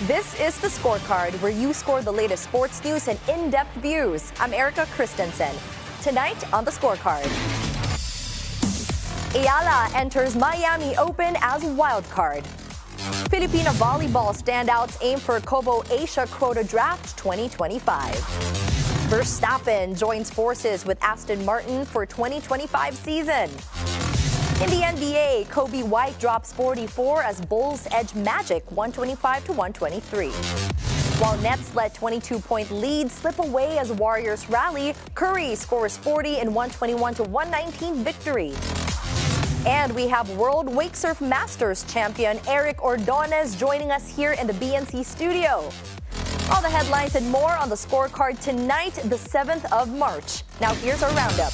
This is the Scorecard, where you score the latest sports news and in-depth views. I'm Erika Kristensen. Tonight on the Scorecard, Eala enters Miami Open as wildcard. Filipino volleyball standouts aim for KOVO Asia Quota Draft 2025. Verstappen joins forces with Aston Martin for 2025 season. In the NBA, Kobe White drops 44 as Bulls edge Magic 125-123. While Nets let 22-point lead slip away as Warriors rally, Curry scores 40 in 121-119 victory. And we have World Wakesurf Masters champion Eric Ordonez joining us here in the BNC studio. All the headlines and more on the Scorecard tonight, the 7th of March. Now here's our roundup.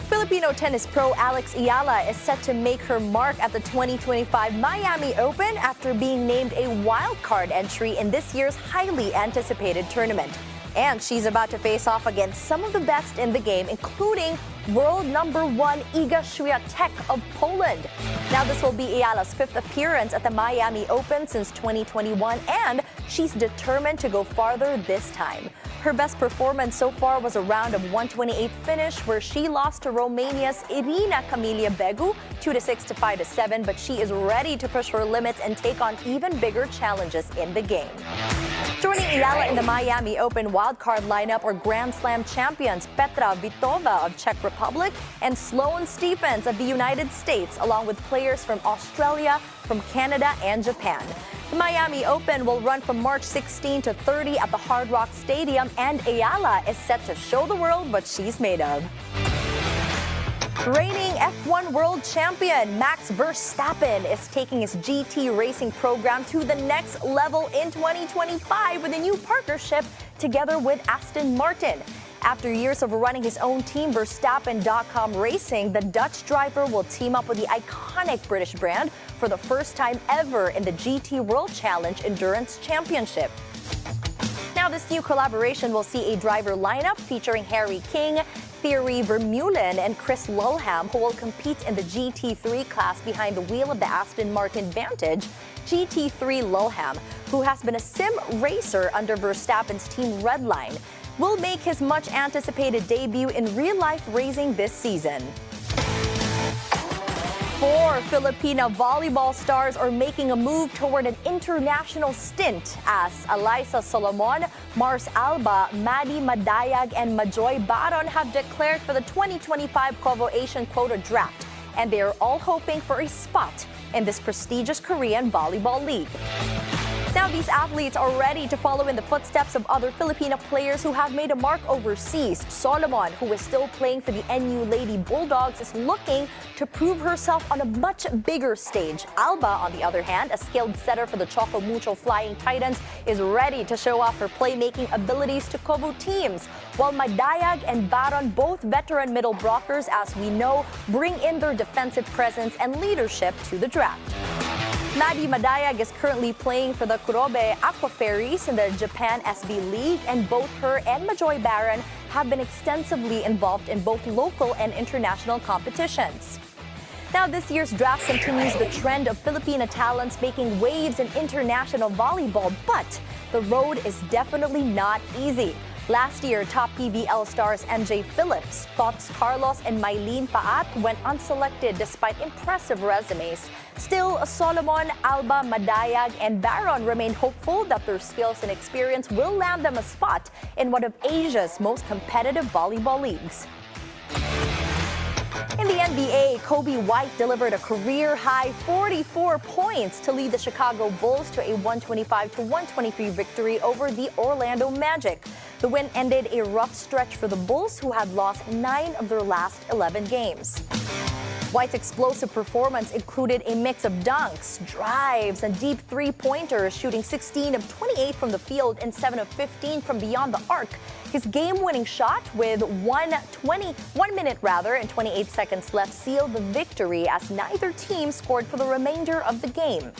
Filipino tennis pro Alex Eala is set to make her mark at the 2025 Miami Open after being named a wildcard entry in this year's highly anticipated tournament. And she's about to face off against some of the best in the game, including world number 1 Iga Swiatek of Poland. Now, this will be Eala's 5th appearance at the Miami Open since 2021, and she's determined to go farther this time. Her best performance so far was a round of 128 finish where she lost to Romania's Irina Camelia Begu 2-6 to 5-7, but she is ready to push her limits and take on even bigger challenges in the game. Joining Eala in the Miami Open wildcard lineup are Grand Slam champions Petra Vitova of Czech Republic and Sloane Stephens of the United States, along with players from Australia, from Canada, and Japan. The Miami Open will run from March 16 to 30 at the Hard Rock Stadium, and Eala is set to show the world what she's made of. Reigning F1 world champion Max Verstappen is taking his GT racing program to the next level in 2025 with a new partnership together with Aston Martin. After years of running his own team, Verstappen.com Racing, the Dutch driver will team up with the iconic British brand for the first time ever in the GT World Challenge Endurance Championship. Now, this new collaboration will see a driver lineup featuring Harry King, Thierry Vermeulen, and Chris Lulham, who will compete in the GT3 class behind the wheel of the Aston Martin Vantage. GT3 Lulham, who has been a sim racer under Verstappen's team Redline, will make his much-anticipated debut in real-life racing this season. 4 Filipina volleyball stars are making a move toward an international stint as Alyssa Solomon, Mars Alba, Maddie Madayag, and Majoy Baron have declared for the 2025 KOVO Asian Quota Draft, and they are all hoping for a spot in this prestigious Korean volleyball league. Now, these athletes are ready to follow in the footsteps of other Filipino players who have made a mark overseas. Solomon, who is still playing for the NU Lady Bulldogs, is looking to prove herself on a much bigger stage. Alba, on the other hand, a skilled setter for the Choco Mucho Flying Titans, is ready to show off her playmaking abilities to KOVO teams, while Madayag and Baron, both veteran middle blockers, as we know, bring in their defensive presence and leadership to the draft. Maddie Madayag is currently playing for the Kurobe Aqua Fairies in the Japan SB League, and both her and Majoy Baron have been extensively involved in both local and international competitions. Now, this year's draft continues the trend of Filipina talents making waves in international volleyball, but the road is definitely not easy. Last year, top PBL stars MJ Phillips, Tots Carlos, and Mylene Paat went unselected despite impressive resumes. Still, Solomon, Alba, Madayag, and Baron remain hopeful that their skills and experience will land them a spot in one of Asia's most competitive volleyball leagues. In the NBA, Kobe White delivered a career-high 44 points to lead the Chicago Bulls to a 125-123 victory over the Orlando Magic. The win ended a rough stretch for the Bulls, who had lost 9 of their last 11 games. White's explosive performance included a mix of dunks, drives, and deep three-pointers, shooting 16 of 28 from the field and 7 of 15 from beyond the arc. His game-winning shot with 1 minute and 28 seconds left sealed the victory as neither team scored for the remainder of the game.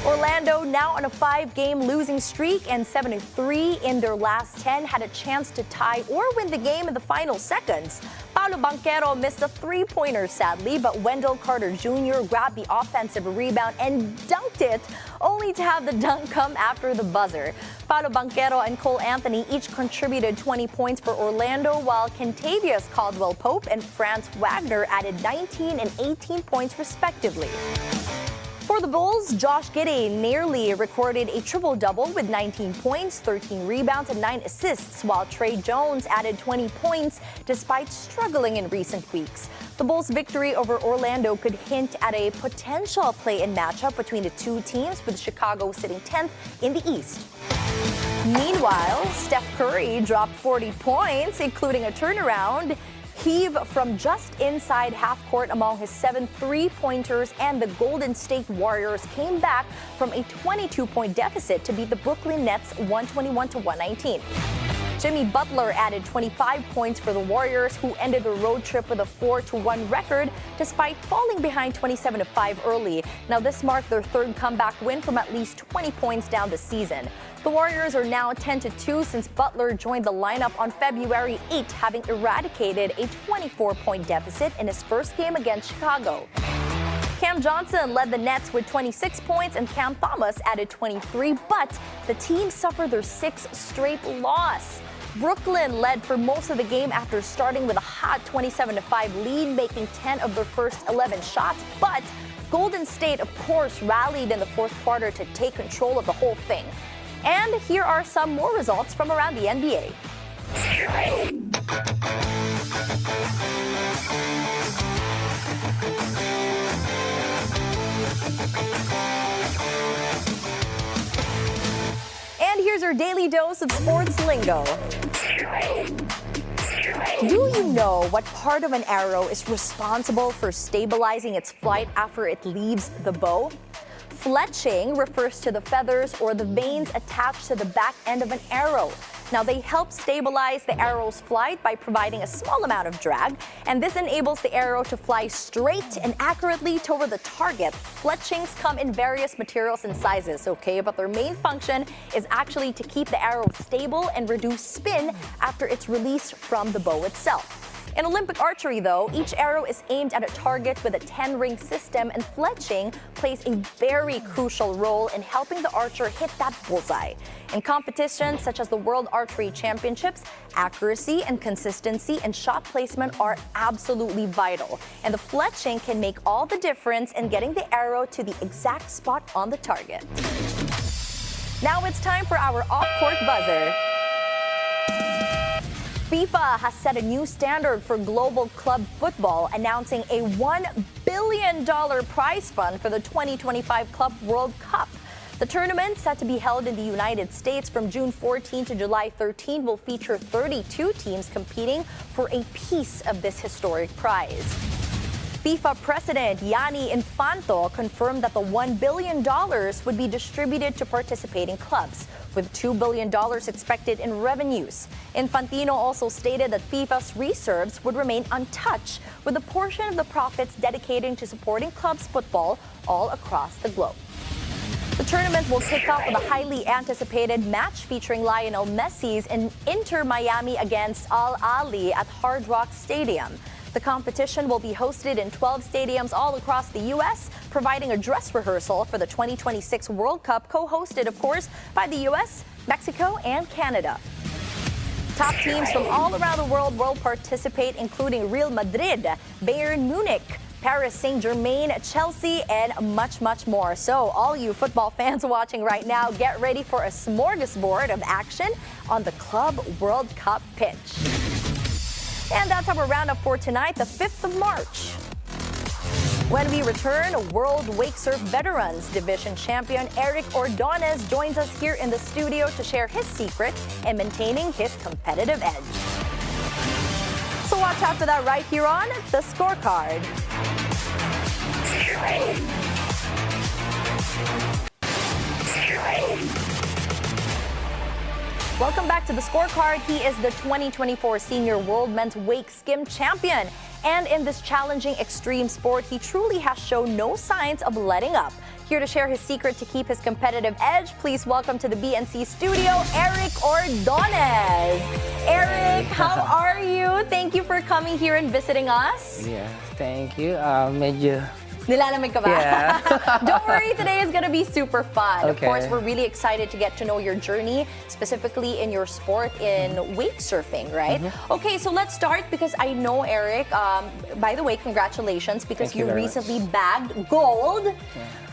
Orlando, now on a 5-game losing streak and 7-3 in their last 10, had a chance to tie or win the game in the final seconds. Paolo Banchero missed a 3-pointer sadly, but Wendell Carter Jr. grabbed the offensive rebound and dunked baked it, only to have the dunk come after the buzzer. Paolo Banquero and Cole Anthony each contributed 20 points for Orlando, while Kentavious Caldwell-Pope and Franz Wagner added 19 and 18 points respectively. For the Bulls, Josh Giddey nearly recorded a triple-double with 19 points, 13 rebounds, and 9 assists, while Trey Jones added 20 points despite struggling in recent weeks. The Bulls' victory over Orlando could hint at a potential play-in matchup between the two teams, with Chicago sitting 10th in the East. Meanwhile, Steph Curry dropped 40 points, including a turnaround heave from just inside half court among his 7 three-pointers, and the Golden State Warriors came back from a 22-point deficit to beat the Brooklyn Nets 121-119. Jimmy Butler added 25 points for the Warriors, who ended the road trip with a 4-1 record despite falling behind 27-5 early. Now, this marked their third comeback win from at least 20 points down the season. The Warriors are now 10-2 since Butler joined the lineup on February 8, having eradicated a 24-point deficit in his first game against Chicago. Cam Johnson led the Nets with 26 points and Cam Thomas added 23, but the team suffered their 6th straight loss. Brooklyn led for most of the game after starting with a hot 27-5 lead, making 10 of their first 11 shots, but Golden State, of course, rallied in the fourth quarter to take control of the whole thing. And here are some more results from around the NBA. And here's your daily dose of sports lingo. Do you know what part of an arrow is responsible for stabilizing its flight after it leaves the bow? Fletching refers to the feathers or the vanes attached to the back end of an arrow. Now, they help stabilize the arrow's flight by providing a small amount of drag, and this enables the arrow to fly straight and accurately toward the target. Fletchings come in various materials and sizes, okay, but their main function is actually to keep the arrow stable and reduce spin after it's released from the bow itself. In Olympic archery, though, each arrow is aimed at a target with a 10-ring system, and fletching plays a very crucial role in helping the archer hit that bullseye. In competitions such as the World Archery Championships, accuracy and consistency and shot placement are absolutely vital, and the fletching can make all the difference in getting the arrow to the exact spot on the target. Now it's time for our off-court buzzer. FIFA has set a new standard for global club football, announcing a $1 billion prize fund for the 2025 Club World Cup. The tournament, set to be held in the United States from June 14 to July 13, will feature 32 teams competing for a piece of this historic prize. FIFA President Gianni Infantino confirmed that the $1 billion would be distributed to participating clubs, with $2 billion expected in revenues. Infantino also stated that FIFA's reserves would remain untouched, with a portion of the profits dedicated to supporting clubs football all across the globe. The tournament will kick off with a highly anticipated match featuring Lionel Messi's Inter Miami against Al Ahly at Hard Rock Stadium. The competition will be hosted in 12 stadiums all across the U.S., providing a dress rehearsal for the 2026 World Cup, co-hosted, of course, by the U.S., Mexico, and Canada. Top teams from all around the world will participate, including Real Madrid, Bayern Munich, Paris Saint-Germain, Chelsea, and much, much more. So all you football fans watching right now, get ready for a smorgasbord of action on the Club World Cup pitch. And that's our roundup for tonight, the 5th of March. When we return, World Wakesurf Veterans Division champion Eric Ordonez joins us here in the studio to share his secret in maintaining his competitive edge. So watch out for that right here on The Scorecard. Welcome back to The Scorecard. He is the 2024 Senior World Men's Wake Skim Champion. And in this challenging extreme sport, he truly has shown no signs of letting up. Here to share his secret to keep his competitive edge, please welcome to the BNC studio, Eric Ordonez. Eric, how are you? Thank you for coming here and visiting us. Yeah, thank you. Medyo Nilalamig ka ba? Yeah. Don't worry, today is gonna be super fun. Of Okay. course, we're really excited to get to know your journey, specifically in your sport in wake surfing, right? Okay, so let's start because I know, Eric, by the way, congratulations because Thank you you very recently bagged gold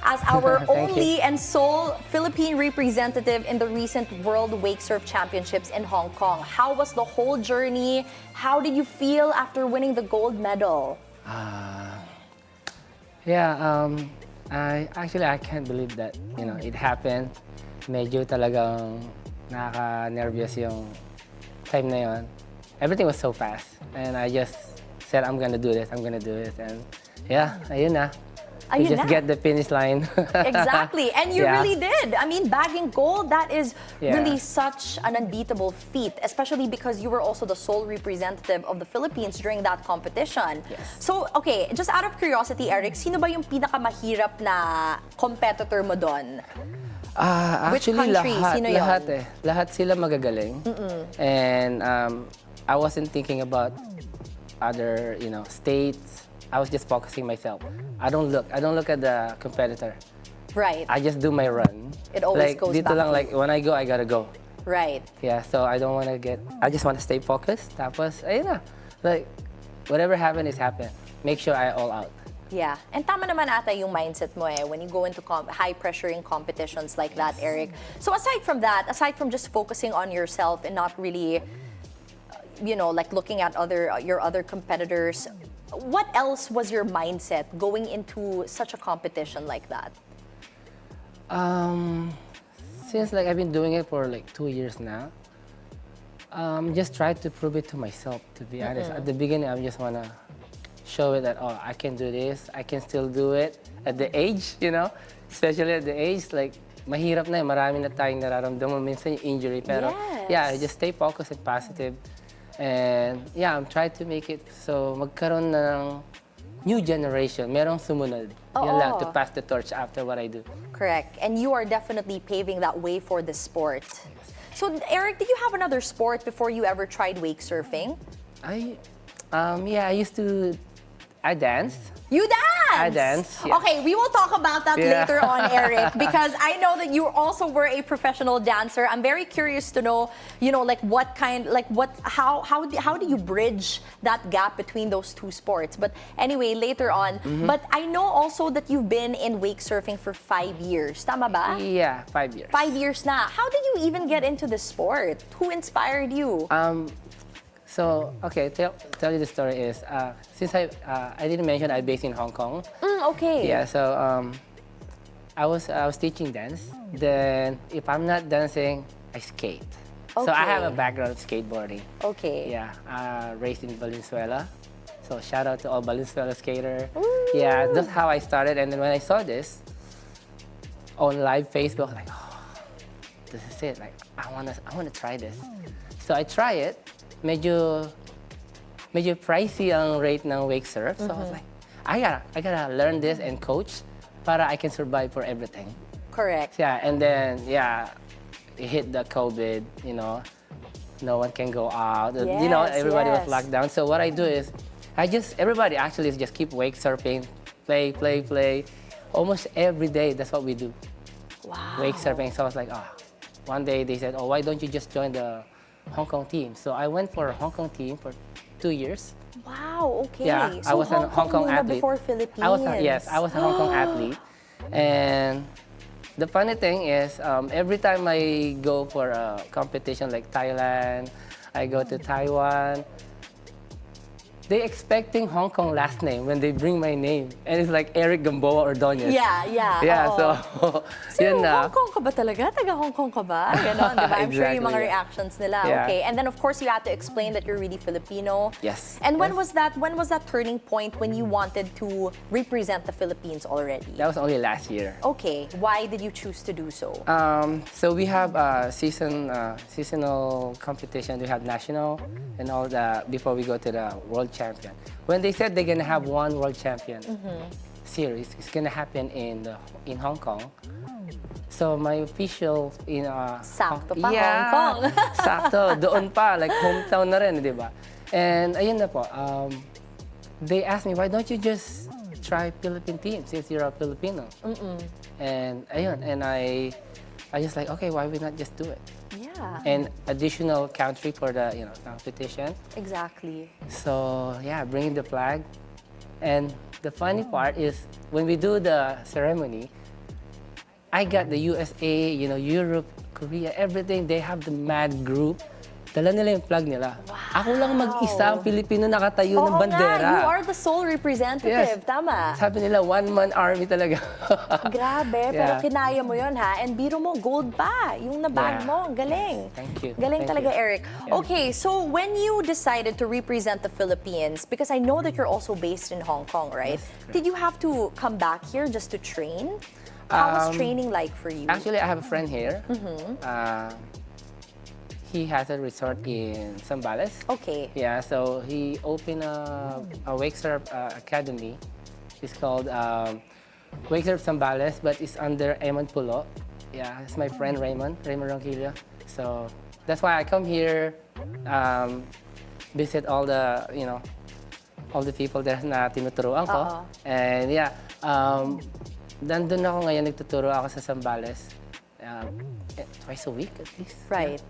as our Thank only you. and sole Philippine representative in the recent World Wake Surf Championships in Hong Kong. How was the whole journey? How did you feel after winning the gold medal? I can't believe that, it happened. Medyo talagang nakaka-nervous yung time na yon. Everything was so fast. And I just said, I'm gonna do this. And yeah, ayun na. We Ayun just na. get the finish line. Exactly. And you Yeah. really did. I mean, bagging gold, that is Yeah. really such an unbeatable feat, especially because you were also the sole representative of the Philippines during that competition. Yes. So, okay, just out of curiosity, Eric, sino ba yung pinakamahirap na competitor mo doon? Which Actually, country? Sino yun? Lahat sila magagaling. And I wasn't thinking about other, states. I was just focusing myself. I don't look at the competitor. Right, I just do my run. It always like, goes dito back lang, to like, when I go, I gotta go. right. Yeah, so I don't want to I just want to stay focused. Tapos, ayun na. Like, whatever happened is happened. Make sure I all out. Yeah. And tama naman ata yung mindset mo when you go into high-pressuring competitions like that, Eric. So aside from that, aside from just focusing on yourself and not really, like looking at your other competitors, what else was your mindset going into such a competition like that? Since like I've been doing it for like 2 years now, just try to prove it to myself, to be honest. At the beginning, I just want to show it that, I can do this, I can still do it. At the age, especially at the age, like, mahirap na marami na tayong nararamdaman minsan yung injury. Pero, Yes. yeah, just stay focused and positive. And, yeah, I'm trying to make it so magkaroon ng new generation. Merong sumunod. Yan lang, to pass the torch after what I do. Correct. And you are definitely paving that way for the sport. So, Eric, did you have another sport before you ever tried wake surfing? I danced. You dance! I dance, yeah. Okay, we will talk about that Yeah. later on, Eric, because I know that you also were a professional dancer. I'm very curious to know, how do you bridge that gap between those two sports? But anyway, later on. But I know also that you've been in wake surfing for 5 years. Tama ba? Yeah, 5 years. 5 years na. How did you even get into the sport? Who inspired you? So, okay, tell you the story is, since I didn't mention I'm based in Hong Kong. Okay. Yeah, so I was teaching dance. Then, if I'm not dancing, I skate. So I have a Okay. background of skateboarding. Okay. Yeah, raised in Valenzuela. So shout out to all Valenzuela skater. Yeah, that's how I started. And then when I saw this on live Facebook, like, this is it. Like, I wanna try this. So I try it. Medyo pricey ang rate ng wake surf. So I was like, I gotta learn this and coach para I can survive for everything. Correct. Yeah, and then, it hit the COVID, no one can go out. Everybody was yes. locked down. So what I do is, everybody actually just keep wake surfing, play. Almost every day, that's what we do. Wow. Wake surfing. So I was like, one day they said, why don't you just join the Hong Kong team? So I went for a Hong Kong team for 2 years. Wow, okay. Yeah, so I was a Hong Kong muna athlete. before Philippines. I was a Hong Kong athlete. And the funny thing is, every time I go for a competition like Thailand, I go to Taiwan, they expecting Hong Kong last name when they bring my name. And it's like Eric Ordonez. Yeah. Yeah, oo. so, So, yun na. Hong Kong ka ba talaga? Taga Hong Kong ka ba? Ganon, diba? I'm sure yung mga Exactly, yeah. reactions nila. Yeah. Okay. And then, of course, you had to explain that you're really Filipino. Yes. And when Yes. was that turning point when you wanted to represent the Philippines already? That was only last year. Okay. Why did you choose to do so? So we have seasonal competition. We have national and all that before we go to the world champion. When they said they're gonna have one world champion series, it's gonna happen in Hong Kong. So my official Sakto pa, Hong Kong. Sakto, doon pa, like hometown na rin, di ba? And ayun na po, they asked me, why don't you just try Philippine team since you're a Filipino. And ayun, and I just like, okay, why we not just do it? Yeah. And additional country for the competition. Exactly. So yeah, bringing the flag. And the funny part is when we do the ceremony, I got the USA, Europe, Korea, everything. They have the mad group. Dala nila yung flag nila. Wow. Ako lang mag-isa, Pilipino nakatayo ng bandera. Nga, you are the sole representative, tama. Sabi nila, one-man army talaga. Grabe, pero kinaya mo yun ha. And biro mo, gold pa. Yung nabag mo, galing. Thank you. Galing talaga, Eric. Okay, so when you decided to represent the Philippines, because I know that you're also based in Hong Kong, right? Yes, did you have to come back here just to train? How was training like for you? Actually, I have a friend here. He has a resort in Zambales. Okay. Yeah, so he opened a wakesurf academy. It's called Wakesurf Zambales, but it's under Eamon Pulo. Yeah, it's my friend Raymond Ronquillo. So that's why I come here, visit all the, all the people there na tinuturuan ko. And yeah, nandun ako ngayon, nagtuturo ako sa Zambales. Twice a week at least. Right.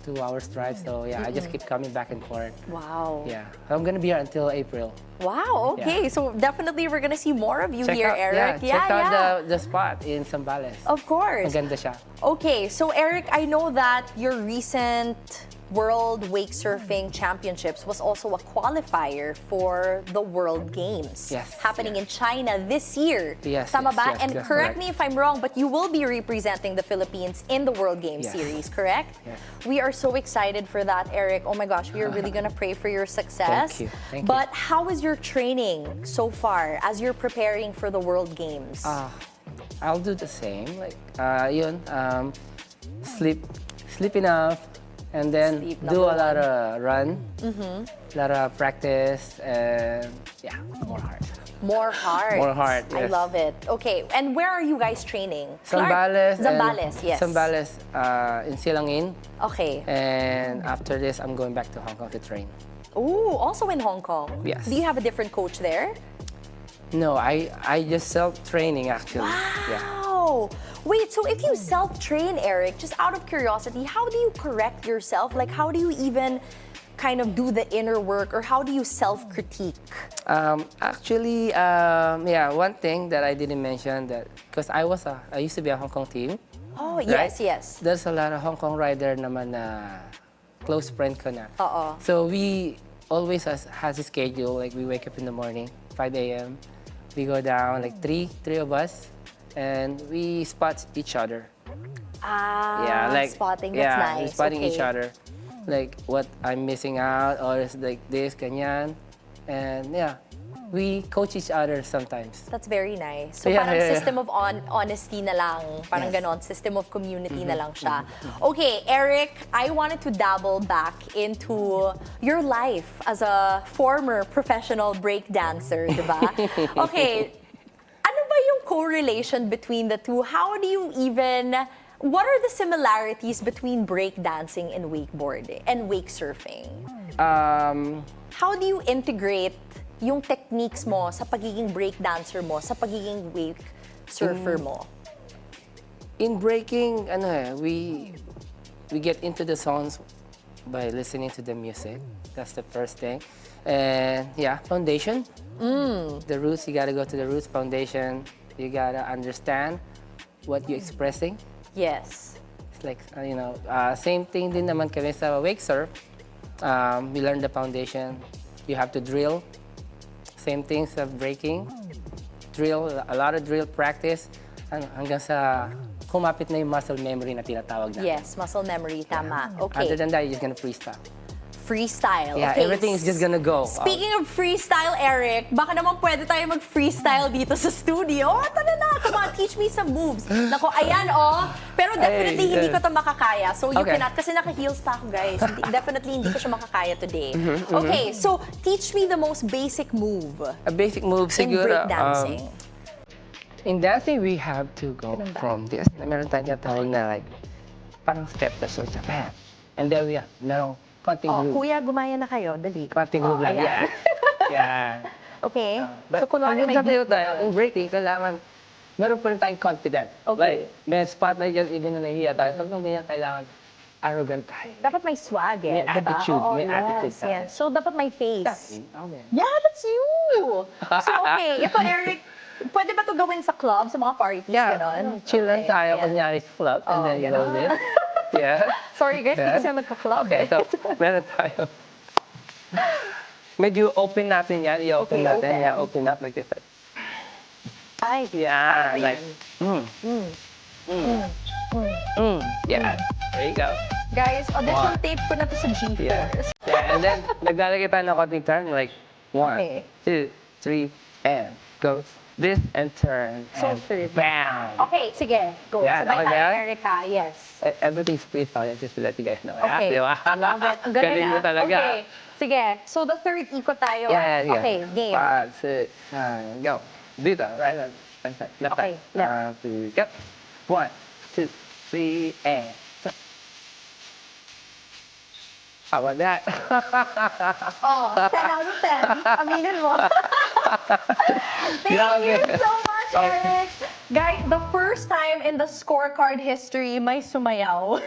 2 hours drive, so yeah, I just keep coming back and forth. Wow. Yeah, so I'm gonna be here until April. Wow, okay. So definitely we're gonna see more of you Check here, out, Eric. Check out the spot in Zambales. Of course. Maganda siya. Okay, so Eric, I know that your recent World Wake Surfing Championships was also a qualifier for the World Games. Yes. Happening in China this year. Yes. Tama ba? Yes, And that's correct correct. me if I'm wrong, but you will be representing the Philippines in the World Games Yes. series, correct? Yes. We are so excited for that, Eric. Oh my gosh, we are really gonna pray for your success. Thank you. Thank you. But how is your training so far as you're preparing for the World Games? I'll do the same. Like, sleep enough, and then Sleep, do a number lot of run, lot of practice, and yeah, more hard. More hard. More hard, I yes. love it. Okay, and where are you guys training? Zambales. Zambales, yes. Zambales in Silangin. Okay. And after this, I'm going back to Hong Kong to train. Ooh, also in Hong Kong. Yes. Do you have a different coach there? No, I just self-training actually. Yeah. Wow. Wait, so if you self-train, Eric, just out of curiosity, how do you correct yourself? Like, how do you even kind of do the inner work, or how do you self-critique? Actually, one thing that I didn't mention, that because I used to be a Hong Kong team. Oh, right? yes, yes. There's a lot of Hong Kong rider naman na close friend ko na. Oo. So we always has a schedule, like we wake up in the morning, 5 a.m. We go down, like three of us, and we spot each other. Spotting, that's nice. Spotting Okay. each other. Like what I'm missing out, or is like this, ganyan. And yeah, we coach each other sometimes. That's very nice. So Yeah, parang yeah, yeah. system of honesty na lang, parang Yes. ganon, system of community na lang siya. Okay, Eric, I wanted to dabble back into your life as a former professional breakdancer, di ba? Okay, ano ba yung correlation between the two? How do you even, what are the similarities between breakdancing and wakeboarding and wake surfing? How do you integrate yung techniques mo sa pagiging breakdancer mo, sa pagiging wake surfer mo? In breaking, we get into the songs by listening to the music. That's the first thing. And yeah, foundation. The roots, you gotta go to the roots foundation. You gotta understand what you're expressing. Yes. It's like, same thing din naman kami sa wake surf. We learn the foundation. You have to drill. Same thing sa breaking. Drill, a lot of drill practice. Hanggang sa kumapit na yung muscle memory na tinatawag natin. Yes, muscle memory, tama. Okay. Other than that, you're just gonna freestyle. Freestyle. Yeah, Okay. everything is just gonna go. Speaking of freestyle, Eric, baka naman pwede tayo mag-freestyle dito sa studio. Tara na, come on, teach me some moves. Nako, ayan Pero definitely hindi ko to makakaya. So you Okay. cannot, kasi naka-heels pa ako, guys. Definitely hindi ko siya makakaya today. Okay, so teach me the most basic move A basic move in siguro. breakdancing. In dancing, we have to go Ganun ba? from this. Meron tayong tawag na like, parang step na so bam. And then meron konting groove. Kuya, gumaya na kayo. Dali. Konting groove lang. ayan. Yeah. Yeah. Okay. But So, kunwari pag nagsasayaw tayo, yung breaking, kailangan meron pa rin tayong confident. Okay. Like, may spot na yan, even na nahihiya tayo. Something ganyan, kailangan arrogant tayo. dapat may swag May diba? attitude, Oo, may attitude tayo. yes. So, dapat may face. Okay. Yeah, that's you! So, okay. Ito, Eric, pwede ba ito gawin sa club, sa mga parties, ganon? Chill lang Okay, tayo, yeah. kunyari sa club, and then you know ganon. this. Yeah. Sorry guys, Yeah. hindi kasi nagka-club. Okay, so, meron tayo. Medyo open natin yan. I-open Okay, natin. open. Yeah, open up like this. Ay, Yeah, like, yeah. There you go. guys, audition tape ko na to sa G4. Yeah. Yeah, and then, naglalagay tayo ng konting turn, like, 1, Okay. 2, 3, and go this and turn. So, and third. bam! Okay, sige. Go. Yeah, Sabay okay, tayo, yeah. Erika. Yes. Everything's free for you, just to let you guys know. Okay. Di ba? I love it. Ang galing Galing mo talaga. Okay. Sige. So, the third ikot tayo. Yeah, yeah. Okay, game. 5, 6, 9, go. Dito, right side, right side, left Okay, side. left. 2, go. 1, 2, 3, and stop. How about that? Oh, 10 out of 10. Aminin mo. Thank you so much, Eric. Guys, the first time in the scorecard history, may sumayaw.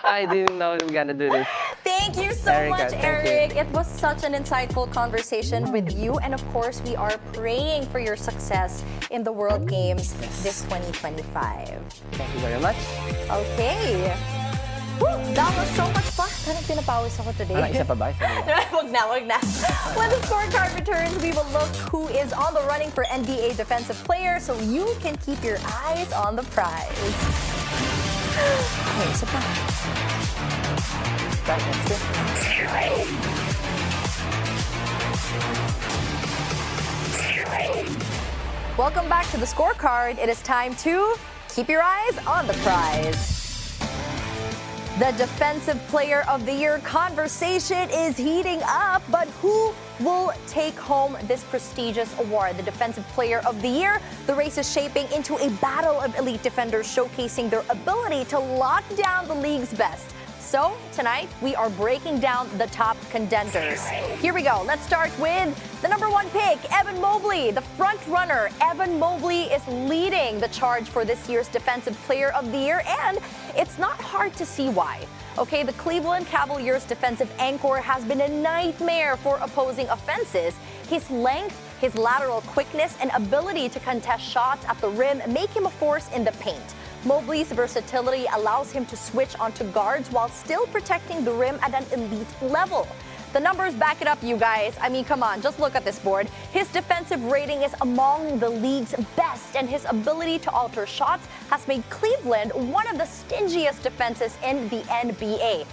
I didn't know we were gonna do this. Thank you so Erika, much, thank you. Eric. It was such an insightful conversation with you. And of course, we are praying for your success in the World Games this 2025. Thank you very much. Okay. Woo, that was so much fun. Parang pinapawis ako today. Isa pa ba? Wag na, wag na. When the scorecard returns, we will look who is on the running for NBA Defensive Player so you can keep your eyes on the prize. Okay, isa pa. Right, that's it. Welcome back to the scorecard. It is time to keep your eyes on the prize. The Defensive Player of the Year conversation is heating up, but who will take home this prestigious award? The Defensive Player of the Year. The race is shaping into a battle of elite defenders showcasing their ability to lock down the league's best. So, tonight, we are breaking down the top contenders. Here we go. Let's start with the number 1 pick, Evan Mobley, the front runner. Evan Mobley is leading the charge for this year's Defensive Player of the Year, and it's not hard to see why. Okay, the Cleveland Cavaliers defensive anchor has been a nightmare for opposing offenses. His length, his lateral quickness, and ability to contest shots at the rim make him a force in the paint. Mobley's versatility allows him to switch onto guards while still protecting the rim at an elite level. The numbers back it up, you guys. I mean, come on, just look at this board. His defensive rating is among the league's best, and his ability to alter shots has made Cleveland one of the stingiest defenses in the NBA.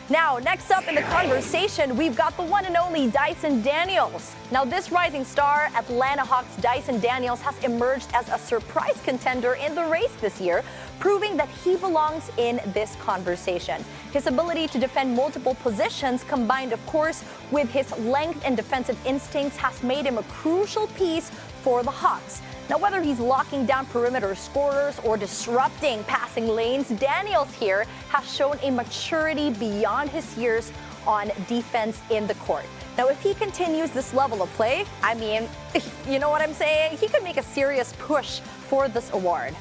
Now, next up in the conversation, we've got the one and only Dyson Daniels. Now, this rising star, Atlanta Hawks Dyson Daniels, has emerged as a surprise contender in the race this year, proving that he belongs in this conversation. His ability to defend multiple positions, combined, of course, with his length and defensive instincts, has made him a crucial piece for the Hawks. Now, whether he's locking down perimeter scorers or disrupting passing lanes, Daniels here has shown a maturity beyond his years on defense in the court. Now, if he continues this level of play, I mean, you know what I'm saying? He could make a serious push for this award.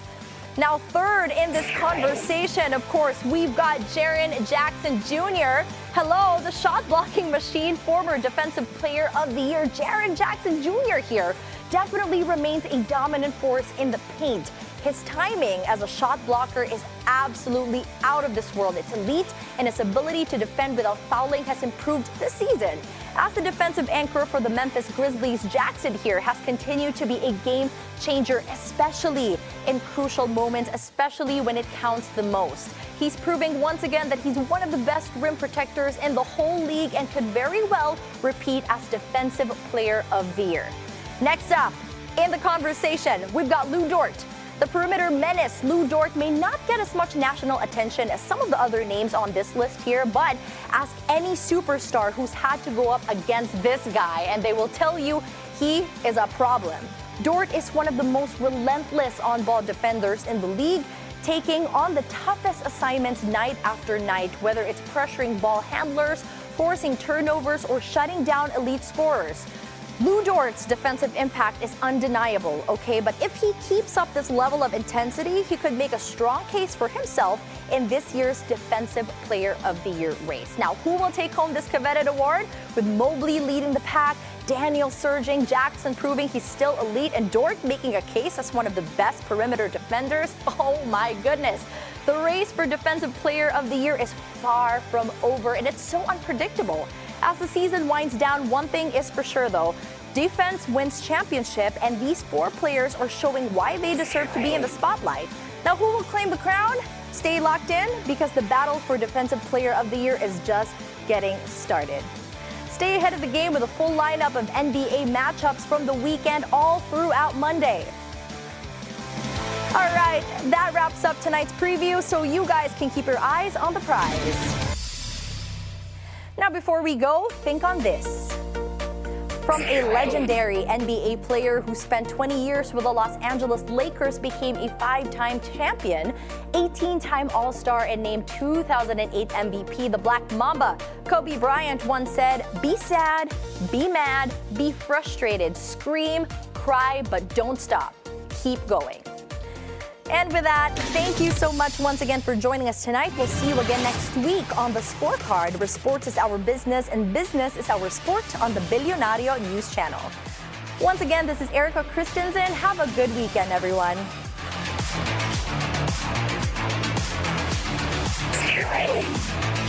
Now, third in this conversation, of course, we've got Jaren Jackson Jr. Hello, the shot-blocking machine, former Defensive Player of the Year, Jaren Jackson Jr. here, definitely remains a dominant force in the paint. His timing as a shot blocker is absolutely out of this world. It's elite, and his ability to defend without fouling has improved this season. As the defensive anchor for the Memphis Grizzlies, Jackson here has continued to be a game changer, especially in crucial moments, especially when it counts the most. He's proving once again that he's one of the best rim protectors in the whole league and could very well repeat as Defensive Player of the Year. Next up in the conversation, we've got Lou Dort. The perimeter menace, Lou Dort, may not get as much national attention as some of the other names on this list here, but ask any superstar who's had to go up against this guy, and they will tell you he is a problem. Dort is one of the most relentless on-ball defenders in the league, taking on the toughest assignments night after night, whether it's pressuring ball handlers, forcing turnovers, or shutting down elite scorers. Blue Dort's defensive impact is undeniable, okay? But if he keeps up this level of intensity, he could make a strong case for himself in this year's Defensive Player of the Year race. Now, who will take home this coveted award? With Mobley leading the pack, Daniel surging, Jackson proving he's still elite, and Dort making a case as one of the best perimeter defenders. Oh my goodness. The race for Defensive Player of the Year is far from over, and it's so unpredictable. As the season winds down, one thing is for sure though, defense wins championship, and these four players are showing why they deserve to be in the spotlight. Now, who will claim the crown? Stay locked in, because the battle for Defensive Player of the Year is just getting started. Stay ahead of the game with a full lineup of NBA matchups from the weekend all throughout Monday. All right, that wraps up tonight's preview, so you guys can keep your eyes on the prize. Now, before we go, think on this. From a legendary NBA player who spent 20 years with the Los Angeles Lakers, became a 5-time champion, 18-time All-Star, and named 2008 MVP, the Black Mamba, Kobe Bryant once said, "Be sad, be mad, be frustrated, scream, cry, but don't stop. Keep going." And with that, thank you so much once again for joining us tonight. We'll see you again next week on the Scorecard, where sports is our business and business is our sport, on the Bilyonaryo News Channel. Once again, this is Erika Kristensen. Have a good weekend, everyone. Ready.